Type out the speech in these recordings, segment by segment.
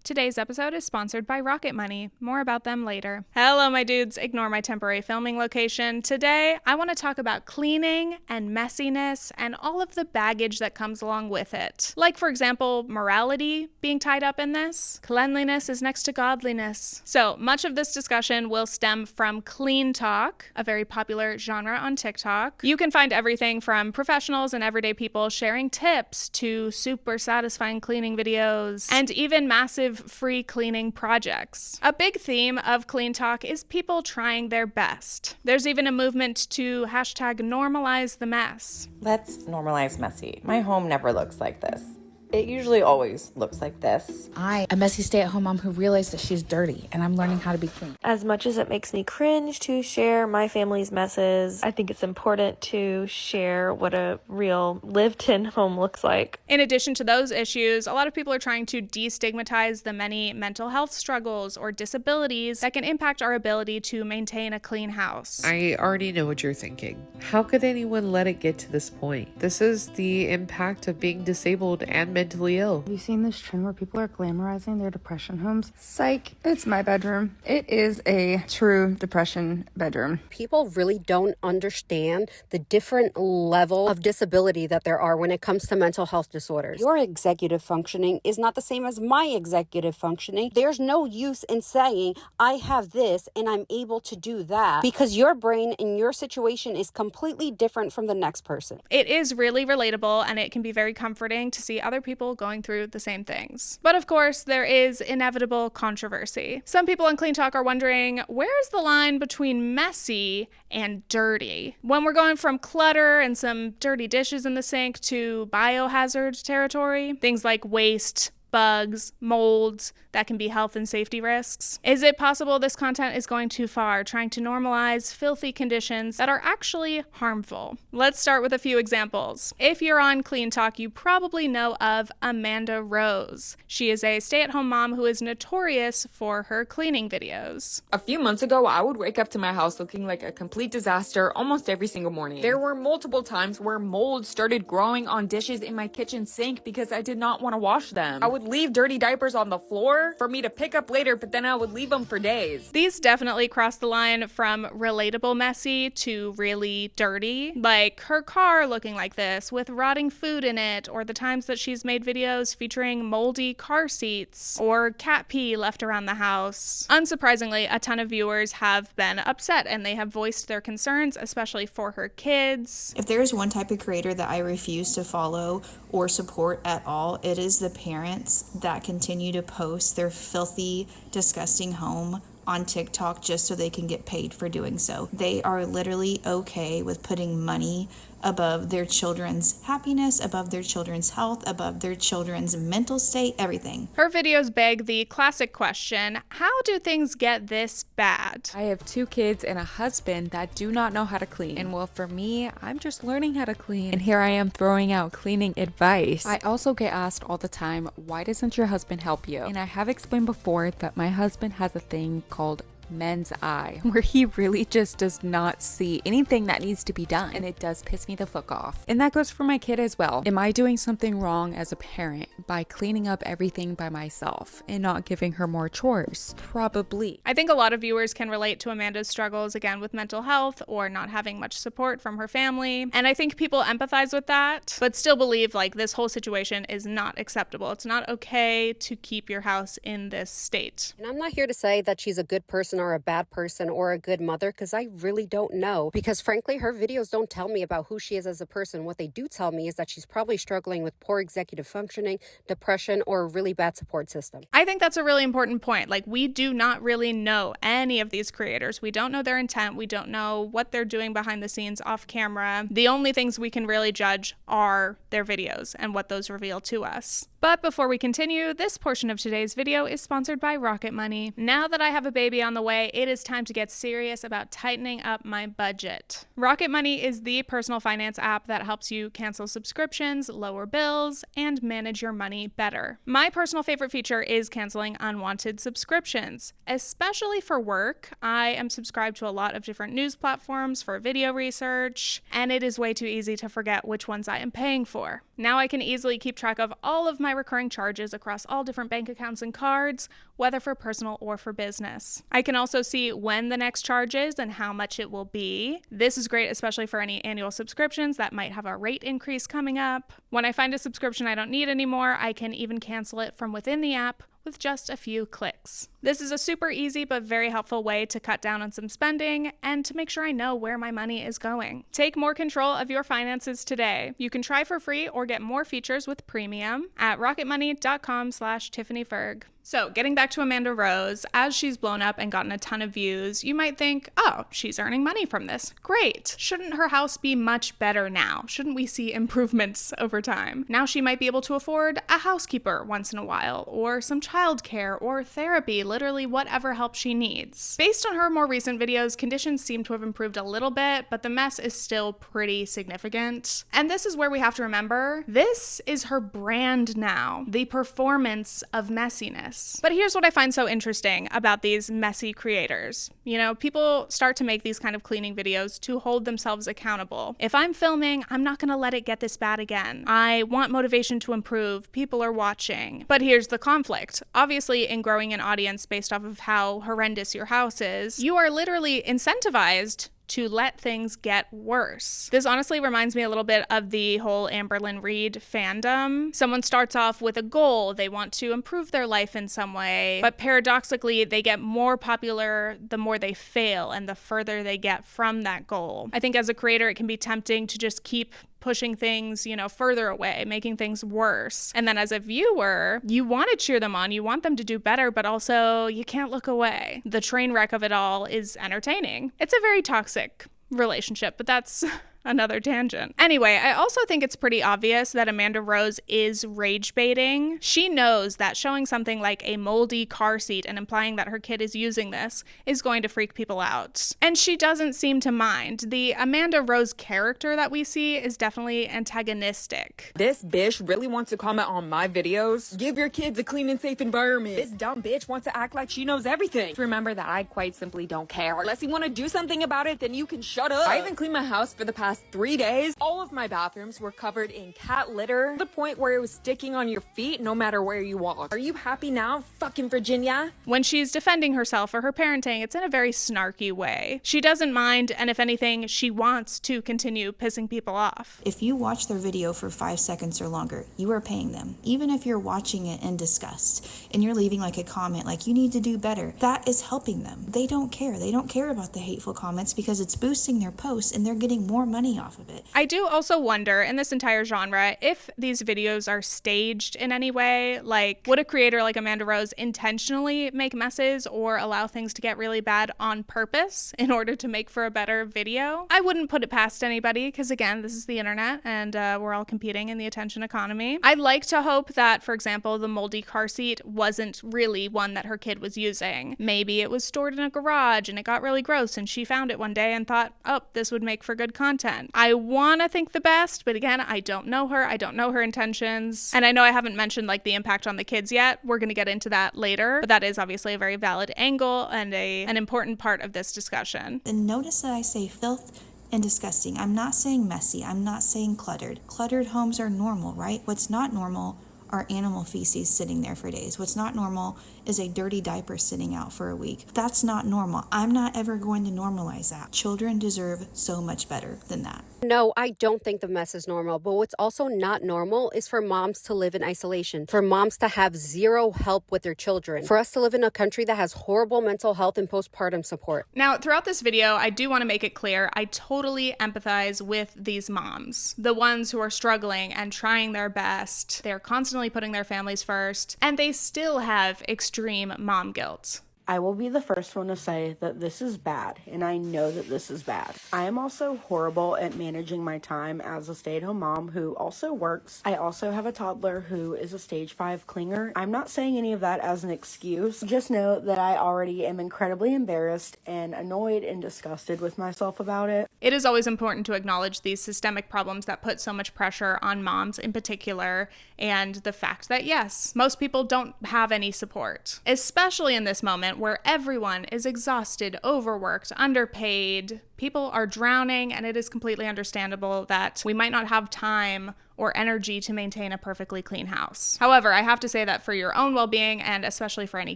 Today's episode is sponsored by Rocket Money. More about them later. Hello, my dudes. Ignore my temporary filming location. Today, I want to talk about cleaning and messiness and all of the baggage that comes along with it. Like, for example, morality being tied up in this. Cleanliness is next to godliness. So much of this discussion will stem from Cleantok, a very popular genre on TikTok. You can find everything from professionals and everyday people sharing tips to super satisfying cleaning videos and even massive free cleaning projects. A big theme of Cleantok is people trying their best. There's even a movement to hashtag normalize the mess. Let's normalize messy. My home never looks like this. It usually always looks like this. I, a messy stay-at-home mom who realized that she's dirty, and I'm learning how to be clean. As much as it makes me cringe to share my family's messes, I think it's important to share what a real lived-in home looks like. In addition to those issues, a lot of people are trying to destigmatize the many mental health struggles or disabilities that can impact our ability to maintain a clean house. I already know what you're thinking. How could anyone let it get to this point? This is the impact of being disabled and mentally ill. Have you seen this trend where people are glamorizing their depression homes? Psych, it's my bedroom. It is a true depression bedroom. People really don't understand the different level of disability that there are when it comes to mental health disorders. Your executive functioning is not the same as my executive functioning. There's no use in saying, I have this and I'm able to do that, because your brain and your situation is completely different from the next person. It is really relatable, and it can be very comforting to see other people going through the same things. But of course, there is inevitable controversy. Some people on Cleantok are wondering, where's the line between messy and dirty? When we're going from clutter and some dirty dishes in the sink to biohazard territory, things like waste, bugs, molds, that can be health and safety risks. Is it possible this content is going too far, trying to normalize filthy conditions that are actually harmful? Let's start with a few examples. If you're on Cleantok, you probably know of Amanda Rose. She is a stay-at-home mom who is notorious for her cleaning videos. A few months ago, I would wake up to my house looking like a complete disaster almost every single morning. There were multiple times where mold started growing on dishes in my kitchen sink because I did not want to wash them. I would leave dirty diapers on the floor for me to pick up later, but then I would leave them for days. These definitely cross the line from relatable messy to really dirty. Like her car looking like this with rotting food in it, or the times that she's made videos featuring moldy car seats or cat pee left around the house. Unsurprisingly, a ton of viewers have been upset and they have voiced their concerns, especially for her kids. If there is one type of creator that I refuse to follow or support at all, it is the parents that continue to post their filthy, disgusting home on TikTok just so they can get paid for doing so. They are literally okay with putting money above their children's happiness, above their children's health, above their children's mental state, everything. Her videos beg the classic question, how do things get this bad? I have 2 kids and a husband that do not know how to clean. And well, for me, I'm just learning how to clean. And here I am throwing out cleaning advice. I also get asked all the time, why doesn't your husband help you? And I have explained before that my husband has a thing called men's eye, where he really just does not see anything that needs to be done, and it does piss me the fuck off. And that goes for my kid as well. Am I doing something wrong as a parent by cleaning up everything by myself and not giving her more chores? Probably. I think a lot of viewers can relate to Amanda's struggles, again, with mental health or not having much support from her family, and I think people empathize with that, but still believe like this whole situation is not acceptable. It's not okay to keep your house in this state. And I'm not here to say that she's a good person or a bad person or a good mother, because I really don't know. Because frankly, her videos don't tell me about who she is as a person. What they do tell me is that she's probably struggling with poor executive functioning, depression, or a really bad support system. I think that's a really important point. Like, we do not really know any of these creators. We don't know their intent. We don't know what they're doing behind the scenes off camera. The only things we can really judge are their videos and what those reveal to us. But before we continue, this portion of today's video is sponsored by Rocket Money. Now that I have a baby on the way, it is time to get serious about tightening up my budget. Rocket Money is the personal finance app that helps you cancel subscriptions, lower bills, and manage your money better. My personal favorite feature is canceling unwanted subscriptions, especially for work. I am subscribed to a lot of different news platforms for video research, and it is way too easy to forget which ones I am paying for. Now I can easily keep track of all of my recurring charges across all different bank accounts and cards, whether for personal or for business. I can also see when the next charge is and how much it will be. This is great, especially for any annual subscriptions that might have a rate increase coming up. When I find a subscription I don't need anymore, I can even cancel it from within the app with just a few clicks. This is a super easy but very helpful way to cut down on some spending and to make sure I know where my money is going. Take more control of your finances today. You can try for free or get more features with premium at rocketmoney.com/tiffanyferg. So getting back to Amanda Rose, as she's blown up and gotten a ton of views, you might think, oh, she's earning money from this. Great. Shouldn't her house be much better now? Shouldn't we see improvements over time? Now she might be able to afford a housekeeper once in a while, or some childcare or therapy, literally whatever help she needs. Based on her more recent videos, conditions seem to have improved a little bit, but the mess is still pretty significant. And this is where we have to remember, this is her brand now, the performance of messiness. But here's what I find so interesting about these messy creators. You know, people start to make these kind of cleaning videos to hold themselves accountable. If I'm filming, I'm not gonna let it get this bad again. I want motivation to improve. People are watching. But here's the conflict. Obviously, in growing an audience based off of how horrendous your house is, you are literally incentivized to let things get worse. This honestly reminds me a little bit of the whole Amberlynn Reid fandom. Someone starts off with a goal, they want to improve their life in some way, but paradoxically, they get more popular the more they fail and the further they get from that goal. I think as a creator, it can be tempting to just keep pushing things, further away, making things worse. And then as a viewer, you want to cheer them on, you want them to do better, but also you can't look away. The train wreck of it all is entertaining. It's a very toxic relationship, but that's another tangent. Anyway, I also think it's pretty obvious that Amanda Rose is rage baiting. She knows that showing something like a moldy car seat and implying that her kid is using this is going to freak people out. And she doesn't seem to mind. The Amanda Rose character that we see is definitely antagonistic. This bitch really wants to comment on my videos. Give your kids a clean and safe environment. This dumb bitch wants to act like she knows everything. Remember that I quite simply don't care. Unless you want to do something about it, then you can shut up. I haven't cleaned my house for the past 3 days. All of my bathrooms were covered in cat litter to the point where it was sticking on your feet no matter where you walk. Are you happy now, fucking Virginia? When she's defending herself for her parenting, it's in a very snarky way. She doesn't mind, and if anything, she wants to continue pissing people off. If you watch their video for 5 seconds or longer, you are paying them. Even if you're watching it in disgust and you're leaving like a comment like you need to do better, that is helping them. They don't care. They don't care about the hateful comments because it's boosting their posts and they're getting more money off of it. I do also wonder in this entire genre if these videos are staged in any way. Like, would a creator like Amanda Rose intentionally make messes or allow things to get really bad on purpose in order to make for a better video? I wouldn't put it past anybody because, again, this is the internet and we're all competing in the attention economy. I'd like to hope that, for example, the moldy car seat wasn't really one that her kid was using. Maybe it was stored in a garage and it got really gross and she found it one day and thought, oh, this would make for good content. I want to think the best, but again, I don't know her. I don't know her intentions. And I know I haven't mentioned like the impact on the kids yet. We're going to get into that later, but that is obviously a very valid angle and an important part of this discussion. And notice that I say filth and disgusting. I'm not saying messy. I'm not saying cluttered. Cluttered homes are normal, right? What's not normal are animal feces sitting there for days. What's not normal is a dirty diaper sitting out for a week. That's not normal. I'm not ever going to normalize that. Children deserve so much better than that. No, I don't think the mess is normal, but what's also not normal is for moms to live in isolation, for moms to have zero help with their children, for us to live in a country that has horrible mental health and postpartum support. Now, throughout this video, I do want to make it clear, I totally empathize with these moms, the ones who are struggling and trying their best. They're constantly putting their families first, and they still have extreme mom guilt. I will be the first one to say that this is bad, and I know that this is bad. I am also horrible at managing my time as a stay-at-home mom who also works. I also have a toddler who is a stage 5 clinger. I'm not saying any of that as an excuse. Just know that I already am incredibly embarrassed and annoyed and disgusted with myself about it. It is always important to acknowledge these systemic problems that put so much pressure on moms in particular, and the fact that, yes, most people don't have any support, especially in this moment where everyone is exhausted, overworked, underpaid, People are drowning, and it is completely understandable that we might not have time or energy to maintain a perfectly clean house. However, I have to say that for your own well-being, and especially for any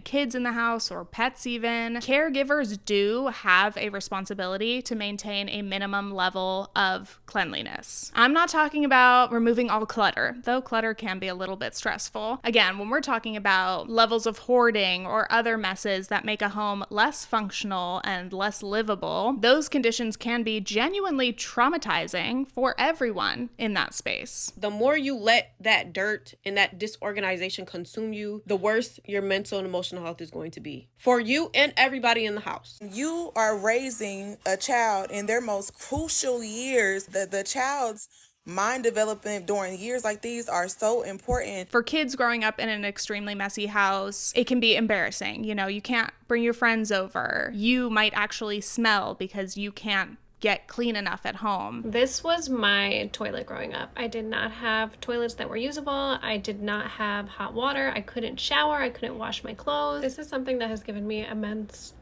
kids in the house or pets even, caregivers do have a responsibility to maintain a minimum level of cleanliness. I'm not talking about removing all clutter, though clutter can be a little bit stressful. Again, when we're talking about levels of hoarding or other messes that make a home less functional and less livable, those conditions can be genuinely traumatizing for everyone in that space. The more you let that dirt and that disorganization consume you, the worse your mental and emotional health is going to be for you and everybody in the house. You are raising a child in their most crucial years. The child's mind development during years like these are so important. For kids growing up in an extremely messy house, it can be embarrassing. You know, you can't bring your friends over. You might actually smell because you can't get clean enough at home. This was my toilet growing up. I did not have toilets that were usable. I did not have hot water. I couldn't shower. I couldn't wash my clothes. This is something that has given me immense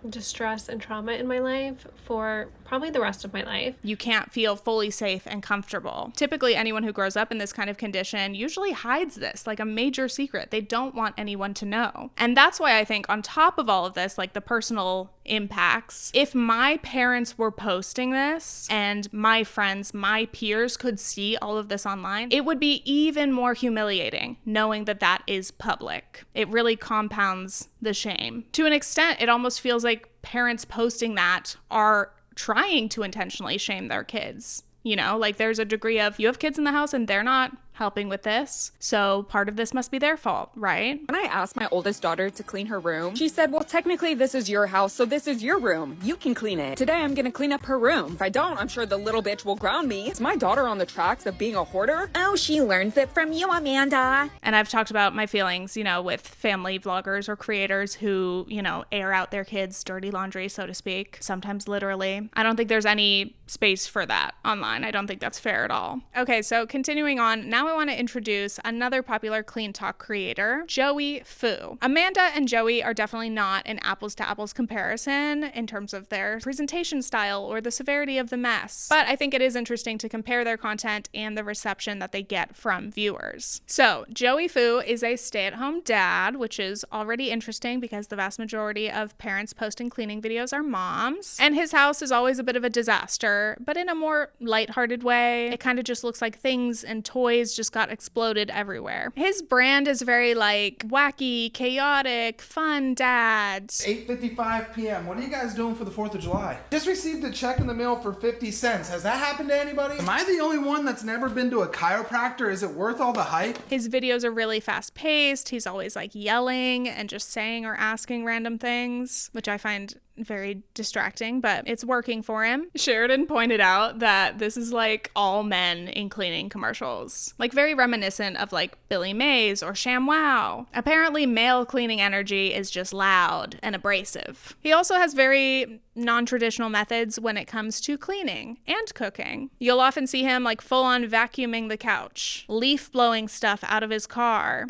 distress and trauma in my life for probably the rest of my life. You can't feel fully safe and comfortable. Typically, anyone who grows up in this kind of condition usually hides this like a major secret. They don't want anyone to know. And that's why I think on top of all of this, like the personal impacts, if my parents were posting this and my friends, my peers could see all of this online, it would be even more humiliating knowing that that is public. It really compounds the shame. To an extent, it almost feels like parents posting that are trying to intentionally shame their kids. You know, like there's a degree of, you have kids in the house and they're not helping with this, so part of this must be their fault, right? When I asked my oldest daughter to clean her room, she said, well, technically this is your house, so this is your room. You can clean it. Today I'm gonna clean up her room. If I don't, I'm sure the little bitch will ground me. Is my daughter on the tracks of being a hoarder? Oh, she learns it from you, Amanda. And I've talked about my feelings, you know, with family vloggers or creators who, you know, air out their kids' dirty laundry, so to speak, sometimes literally. I don't think there's any space for that online. I don't think that's fair at all. Okay, so continuing on, now I want to introduce another popular Cleantok creator, Joey Fu. Amanda and Joey are definitely not an apples to apples comparison in terms of their presentation style or the severity of the mess, but I think it is interesting to compare their content and the reception that they get from viewers. So Joey Fu is a stay-at-home dad, which is already interesting because the vast majority of parents posting cleaning videos are moms, and his house is always a bit of a disaster, but in a more lighthearted way. It kind of just looks like things and toys just got exploded everywhere. His brand is very like wacky, chaotic, fun dads. 8:55 p.m. What are you guys doing for the 4th of July? Just received a check in the mail for 50 cents. Has that happened to anybody? Am I the only one that's never been to a chiropractor? Is it worth all the hype? His videos are really fast paced. He's always like yelling and just saying or asking random things, which I find very distracting, but it's working for him. Sheriden pointed out that this is like all men in cleaning commercials, like very reminiscent of like Billy Mays or ShamWow. Apparently male cleaning energy is just loud and abrasive. He also has very non-traditional methods when it comes to cleaning and cooking. You'll often see him like full on vacuuming the couch, leaf blowing stuff out of his car.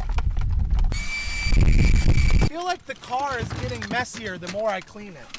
I feel like the car is getting messier the more I clean it.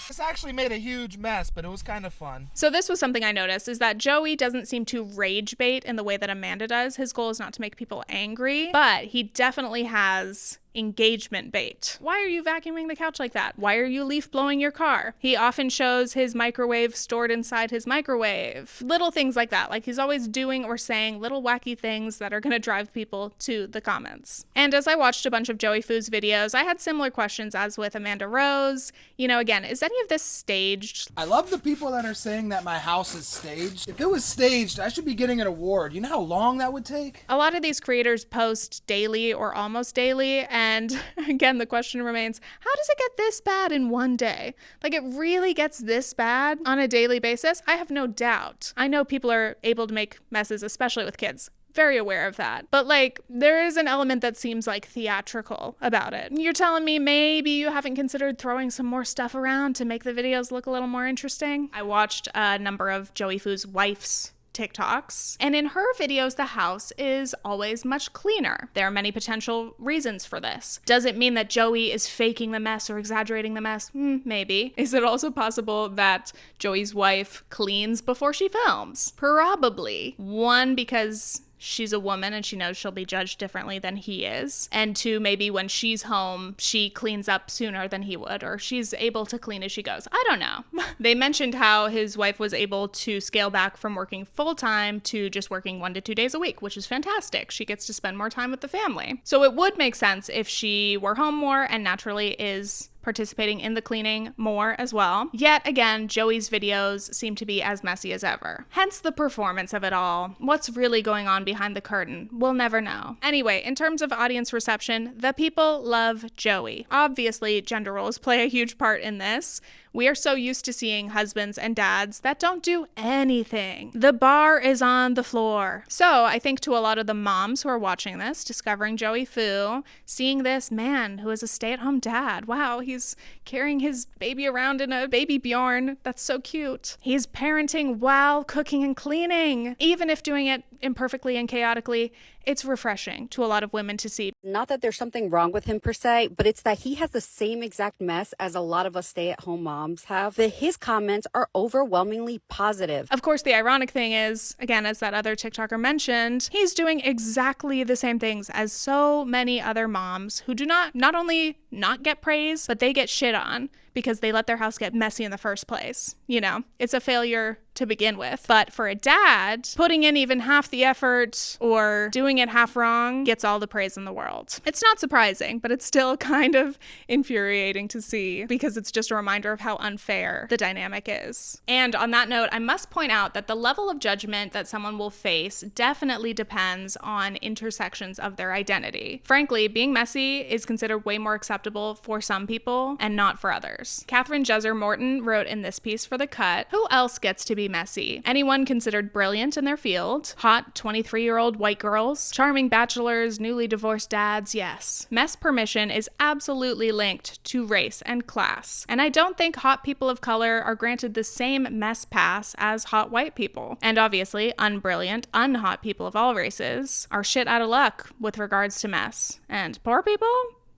This actually made a huge mess, but it was kind of fun. So this was something I noticed, is that Joey doesn't seem to rage bait in the way that Amanda does. His goal is not to make people angry, but he definitely has engagement bait. Why are you vacuuming the couch like that? Why are you leaf blowing your car? He often shows his microwave stored inside his microwave. Little things like that. Like he's always doing or saying little wacky things that are going to drive people to the comments. And as I watched a bunch of Joey Fu's videos, I had similar questions as with Amanda Rose. You know, again, is any of this staged? I love the people that are saying that my house is staged. If it was staged, I should be getting an award. You know how long that would take? A lot of these creators post daily or almost daily, and again, the question remains, how does it get this bad in one day? Like, it really gets this bad on a daily basis? I have no doubt. I know people are able to make messes, especially with kids. Very aware of that. But like, there is an element that seems like theatrical about it. You're telling me maybe you haven't considered throwing some more stuff around to make the videos look a little more interesting? I watched a number of Joey Fu's wife's TikToks. And in her videos, the house is always much cleaner. There are many potential reasons for this. Does it mean that Joey is faking the mess or exaggerating the mess? Maybe. Is it also possible that Joey's wife cleans before she films? Probably. One, because she's a woman and she knows she'll be judged differently than he is. And two, maybe when she's home, she cleans up sooner than he would, or she's able to clean as she goes. I don't know. They mentioned how his wife was able to scale back from working full-time to just working 1 to 2 days a week, which is fantastic. She gets to spend more time with the family. So it would make sense if she were home more and naturally is participating in the cleaning more as well. Yet again, Joey's videos seem to be as messy as ever. Hence the performance of it all. What's really going on behind the curtain? We'll never know. Anyway, in terms of audience reception, the people love Joey. Obviously, gender roles play a huge part in this. We are so used to seeing husbands and dads that don't do anything. The bar is on the floor. So I think to a lot of the moms who are watching this, discovering Joey Fu, seeing this man who is a stay-at-home dad. Wow, he's carrying his baby around in a baby Bjorn. That's so cute. He's parenting while cooking and cleaning. Even if doing it imperfectly and chaotically, it's refreshing to a lot of women to see. Not that there's something wrong with him per se, but it's that he has the same exact mess as a lot of us stay-at-home moms have. That his comments are overwhelmingly positive. Of course, the ironic thing is, again, as that other TikToker mentioned, he's doing exactly the same things as so many other moms who do not only not get praise, but they get shit on because they let their house get messy in the first place. You know, it's a failure to begin with. But for a dad, putting in even half the effort or doing it half wrong gets all the praise in the world. It's not surprising, but it's still kind of infuriating to see because it's just a reminder of how unfair the dynamic is. And on that note, I must point out that the level of judgment that someone will face definitely depends on intersections of their identity. Frankly, being messy is considered way more acceptable for some people and not for others. Catherine Jezer Morton wrote in this piece for The Cut, who else gets to be messy? Anyone considered brilliant in their field, hot 23-year-old white girls, charming bachelors, newly divorced dads, yes. Mess permission is absolutely linked to race and class. And I don't think hot people of color are granted the same mess pass as hot white people. And obviously, unbrilliant, unhot people of all races are shit out of luck with regards to mess. And poor people?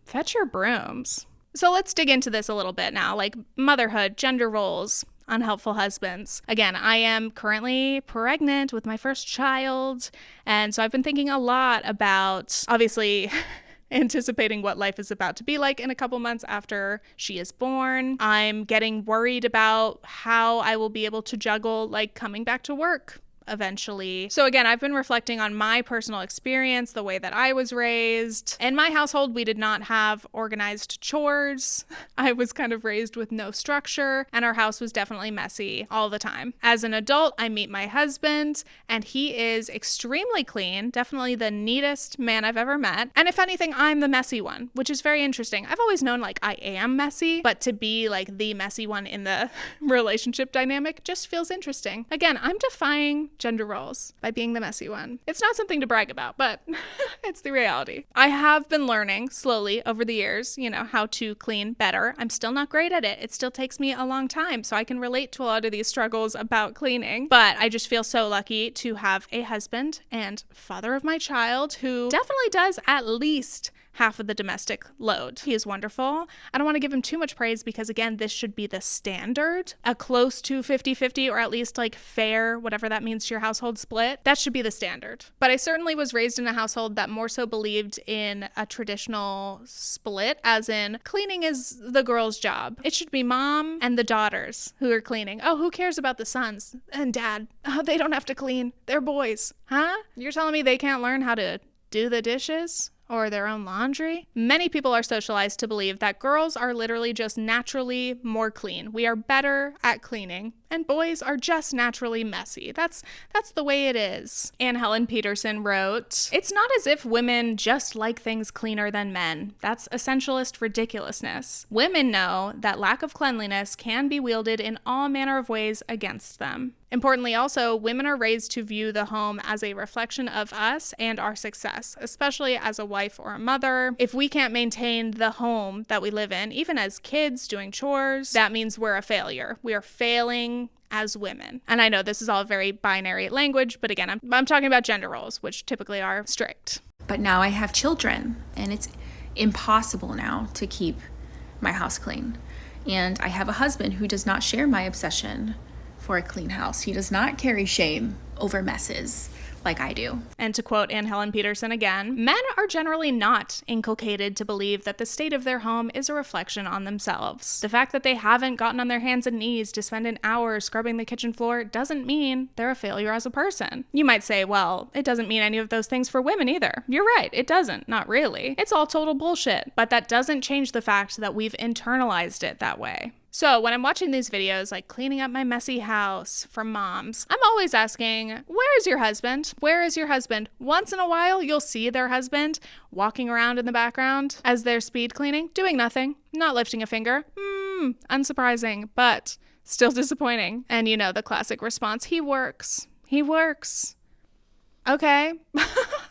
Fetch your brooms. So let's dig into this a little bit now, like motherhood, gender roles, unhelpful husbands. Again, I am currently pregnant with my first child, and so I've been thinking a lot about, obviously, anticipating what life is about to be like in a couple months after she is born. I'm getting worried about how I will be able to juggle, like, coming back to work eventually. So again, I've been reflecting on my personal experience, the way that I was raised. In my household, we did not have organized chores. I was kind of raised with no structure, and our house was definitely messy all the time. As an adult, I meet my husband, and he is extremely clean, definitely the neatest man I've ever met. And if anything, I'm the messy one, which is very interesting. I've always known, like, I am messy, but to be like the messy one in the relationship dynamic just feels interesting. Again, I'm defying gender roles by being the messy one. It's not something to brag about, but it's the reality. I have been learning slowly over the years, how to clean better. I'm still not great at it. It still takes me a long time, so I can relate to a lot of these struggles about cleaning, but I just feel so lucky to have a husband and father of my child who definitely does at least half of the domestic load. He is wonderful. I don't want to give him too much praise because, again, this should be the standard. A close to 50-50 or at least like fair, whatever that means to your household split. That should be the standard. But I certainly was raised in a household that more so believed in a traditional split, as in cleaning is the girl's job. It should be mom and the daughters who are cleaning. Oh, who cares about the sons and dad? Oh, they don't have to clean. They're boys. Huh? You're telling me they can't learn how to do the dishes? Or their own laundry? Many people are socialized to believe that girls are literally just naturally more clean. We are better at cleaning, and boys are just naturally messy. That's the way it is. Anne Helen Peterson wrote, "It's not as if women just like things cleaner than men. That's essentialist ridiculousness. Women know that lack of cleanliness can be wielded in all manner of ways against them." Importantly also, women are raised to view the home as a reflection of us and our success, especially as a wife or a mother. If we can't maintain the home that we live in, even as kids doing chores, that means we're a failure. We are failing as women. And I know this is all very binary language, but again, I'm talking about gender roles, which typically are strict. But now I have children, and it's impossible now to keep my house clean. And I have a husband who does not share my obsession for a clean house. He does not carry shame over messes like I do. And to quote Anne Helen Peterson again, men are generally not inculcated to believe that the state of their home is a reflection on themselves. The fact that they haven't gotten on their hands and knees to spend an hour scrubbing the kitchen floor doesn't mean they're a failure as a person. You might say, well, it doesn't mean any of those things for women either. You're right, it doesn't. Not really. It's all total bullshit. But that doesn't change the fact that we've internalized it that way. So when I'm watching these videos, like cleaning up my messy house from moms, I'm always asking, where is your husband? Where is your husband? Once in a while, you'll see their husband walking around in the background as they're speed cleaning, doing nothing, not lifting a finger. Unsurprising, but still disappointing. And you know the classic response, he works. He works. Okay.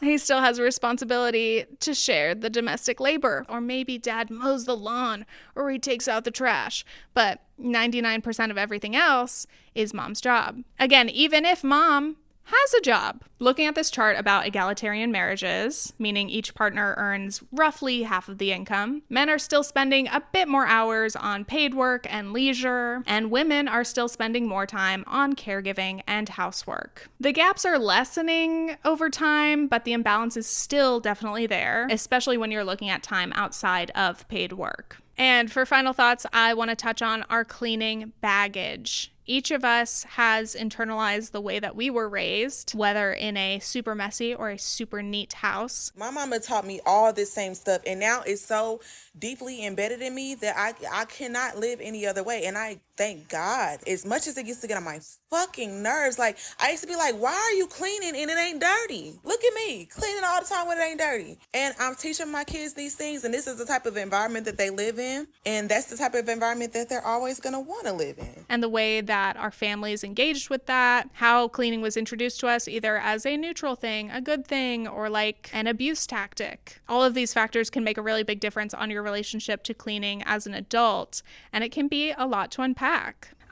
He still has a responsibility to share the domestic labor, or maybe dad mows the lawn, or he takes out the trash. But 99% of everything else is mom's job. Again, even if mom has a job. Looking at this chart about egalitarian marriages, meaning each partner earns roughly half of the income, men are still spending a bit more hours on paid work and leisure, and women are still spending more time on caregiving and housework. The gaps are lessening over time, but the imbalance is still definitely there, especially when you're looking at time outside of paid work. And for final thoughts, I want to touch on our cleaning baggage. Each of us has internalized the way that we were raised, whether in a super messy or a super neat house. My mama taught me all this same stuff, and now it's so deeply embedded in me that I cannot live any other way. And I thank God. As much as it gets to get on my fucking nerves, like I used to be like, why are you cleaning and it ain't dirty? Look at me cleaning all the time when it ain't dirty. And I'm teaching my kids these things, and this is the type of environment that they live in, and that's the type of environment that they're always going to want to live in. And the way that our families engaged with that, how cleaning was introduced to us either as a neutral thing, a good thing, or like an abuse tactic. All of these factors can make a really big difference on your relationship to cleaning as an adult, and it can be a lot to unpack.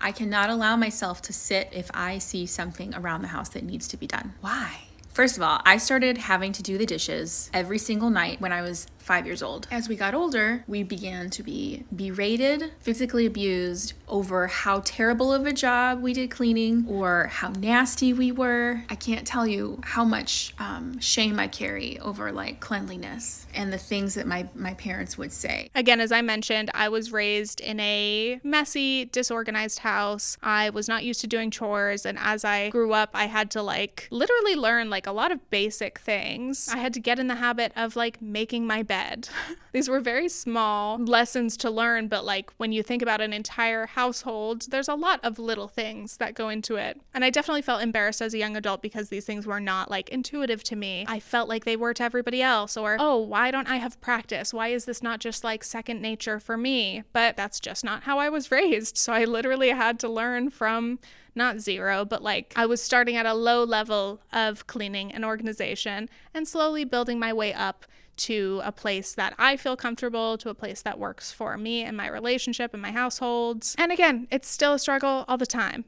I cannot allow myself to sit if I see something around the house that needs to be done. Why? First of all, I started having to do the dishes every single night when I was 5 years old. As we got older, we began to be berated, physically abused over how terrible of a job we did cleaning or how nasty we were. I can't tell you how much shame I carry over like cleanliness and the things that my parents would say. Again, as I mentioned, I was raised in a messy, disorganized house. I was not used to doing chores, and as I grew up, I had to like literally learn like a lot of basic things. I had to get in the habit of like making my bed. These were very small lessons to learn, but like when you think about an entire household, there's a lot of little things that go into it. And I definitely felt embarrassed as a young adult because these things were not like intuitive to me. I felt like they were to everybody else, or, oh, why don't I have practice? Why is this not just like second nature for me? But that's just not how I was raised. So I literally had to learn from not zero, but like I was starting at a low level of cleaning and organization and slowly building my way up to a place that I feel comfortable, to a place that works for me and my relationship and my households. And again, it's still a struggle all the time.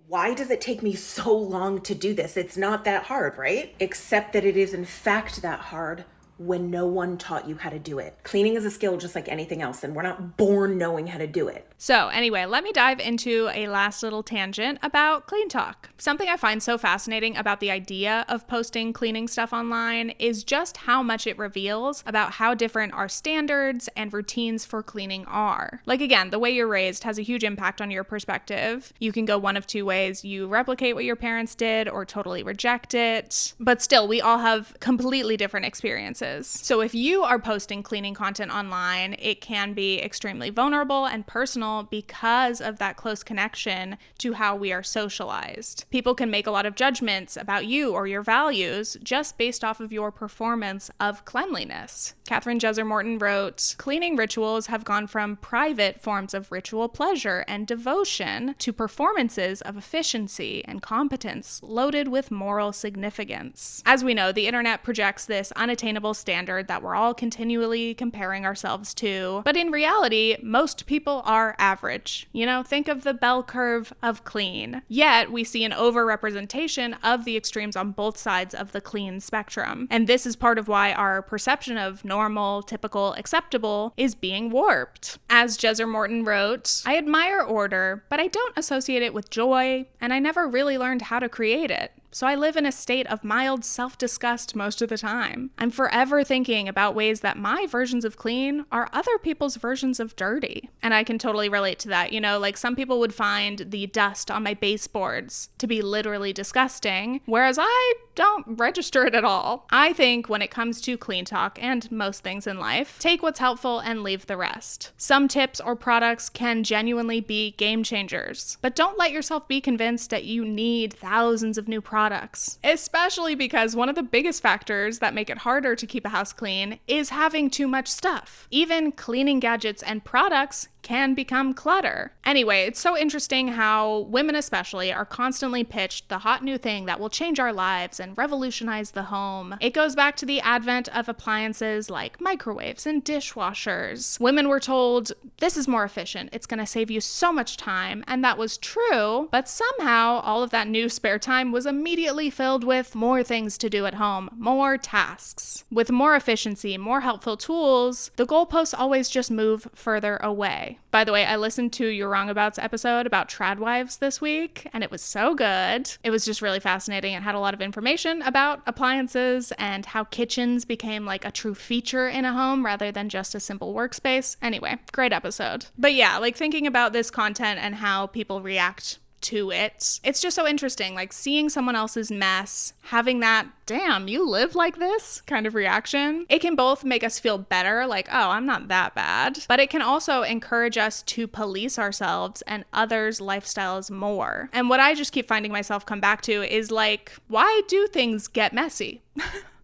Why does it take me so long to do this? It's not that hard, right? Except that it is in fact that hard when no one taught you how to do it. Cleaning is a skill just like anything else, and we're not born knowing how to do it. So anyway, let me dive into a last little tangent about Cleantok. Something I find so fascinating about the idea of posting cleaning stuff online is just how much it reveals about how different our standards and routines for cleaning are. Like again, the way you're raised has a huge impact on your perspective. You can go one of two ways. You replicate what your parents did or totally reject it. But still, we all have completely different experiences. So if you are posting cleaning content online, it can be extremely vulnerable and personal because of that close connection to how we are socialized. People can make a lot of judgments about you or your values just based off of your performance of cleanliness. Catherine Jeser Morton wrote, "Cleaning rituals have gone from private forms of ritual pleasure and devotion to performances of efficiency and competence loaded with moral significance." As we know, the internet projects this unattainable standard that we're all continually comparing ourselves to. But in reality, most people are average. You know, think of the bell curve of clean. Yet we see an overrepresentation of the extremes on both sides of the clean spectrum. And this is part of why our perception of normal, typical, acceptable is being warped. As Jezer Morton wrote, I admire order, but I don't associate it with joy, and I never really learned how to create it. So I live in a state of mild self-disgust most of the time. I'm forever thinking about ways that my versions of clean are other people's versions of dirty. And I can totally relate to that. You know, like some people would find the dust on my baseboards to be literally disgusting, whereas I don't register it at all. I think when it comes to Cleantok and most things in life, take what's helpful and leave the rest. Some tips or products can genuinely be game changers, but don't let yourself be convinced that you need thousands of new products, especially because one of the biggest factors that make it harder to keep a house clean is having too much stuff. Even cleaning gadgets and products can become clutter. Anyway, it's so interesting how women especially are constantly pitched the hot new thing that will change our lives and revolutionize the home. It goes back to the advent of appliances like microwaves and dishwashers. Women were told, this is more efficient, it's gonna save you so much time, and that was true, but somehow all of that new spare time was immediately filled with more things to do at home, more tasks. With more efficiency, more helpful tools, the goalposts always just move further away. By the way, I listened to You're Wrong About's episode about trad wives this week, and it was so good. It was just really fascinating. It had a lot of information about appliances and how kitchens became like a true feature in a home rather than just a simple workspace. Anyway, great episode. But yeah, like thinking about this content and how people react to it, it's just so interesting, like seeing someone else's mess, having that damn, you live like this kind of reaction. It can both make us feel better, like, oh, I'm not that bad, but it can also encourage us to police ourselves and others' lifestyles more. And what I just keep finding myself come back to is like, why do things get messy?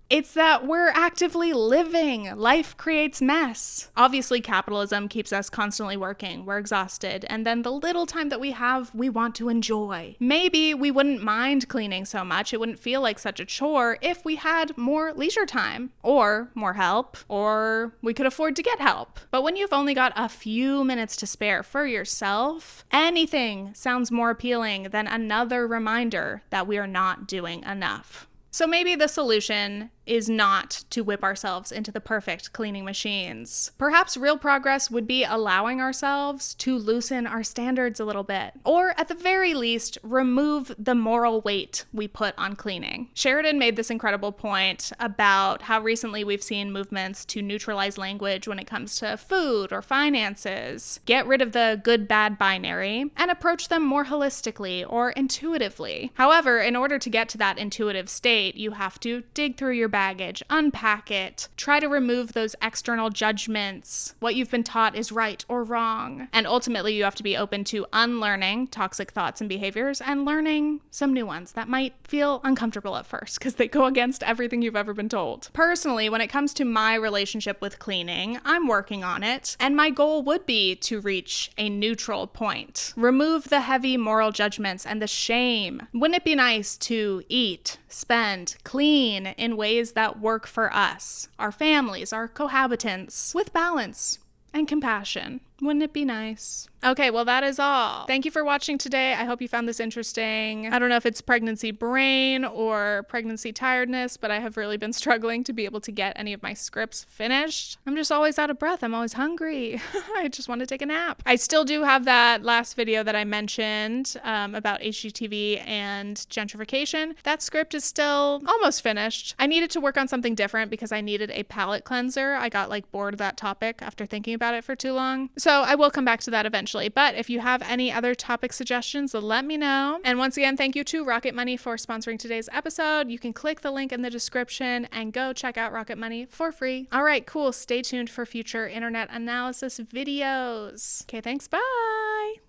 It's that we're actively living. Life creates mess. Obviously, capitalism keeps us constantly working. We're exhausted. And then the little time that we have, we want to enjoy. Maybe we wouldn't mind cleaning so much. It wouldn't feel like such a chore if we had more leisure time or more help, or we could afford to get help. But when you've only got a few minutes to spare for yourself, anything sounds more appealing than another reminder that we are not doing enough. So maybe the solution is not to whip ourselves into the perfect cleaning machines. Perhaps real progress would be allowing ourselves to loosen our standards a little bit, or at the very least, remove the moral weight we put on cleaning. Sheriden made this incredible point about how recently we've seen movements to neutralize language when it comes to food or finances, get rid of the good-bad binary, and approach them more holistically or intuitively. However, in order to get to that intuitive state, you have to dig through your baggage, unpack it, try to remove those external judgments, what you've been taught is right or wrong. And ultimately, you have to be open to unlearning toxic thoughts and behaviors and learning some new ones that might feel uncomfortable at first because they go against everything you've ever been told. Personally, when it comes to my relationship with cleaning, I'm working on it, and my goal would be to reach a neutral point. Remove the heavy moral judgments and the shame. Wouldn't it be nice to eat, spend, clean in ways that work for us, our families, our cohabitants, with balance and compassion? Wouldn't it be nice? Okay, well, that is all. Thank you for watching today. I hope you found this interesting. I don't know if it's pregnancy brain or pregnancy tiredness, but I have really been struggling to be able to get any of my scripts finished. I'm just always out of breath. I'm always hungry. I just want to take a nap. I still do have that last video that I mentioned about HGTV and gentrification. That script is still almost finished. I needed to work on something different because I needed a palate cleanser. I got like bored of that topic after thinking about it for too long. So I will come back to that eventually. But if you have any other topic suggestions, let me know. And once again, thank you to Rocket Money for sponsoring today's episode. You can click the link in the description and go check out Rocket Money for free. All right, cool. Stay tuned for future internet analysis videos. Okay, thanks. Bye.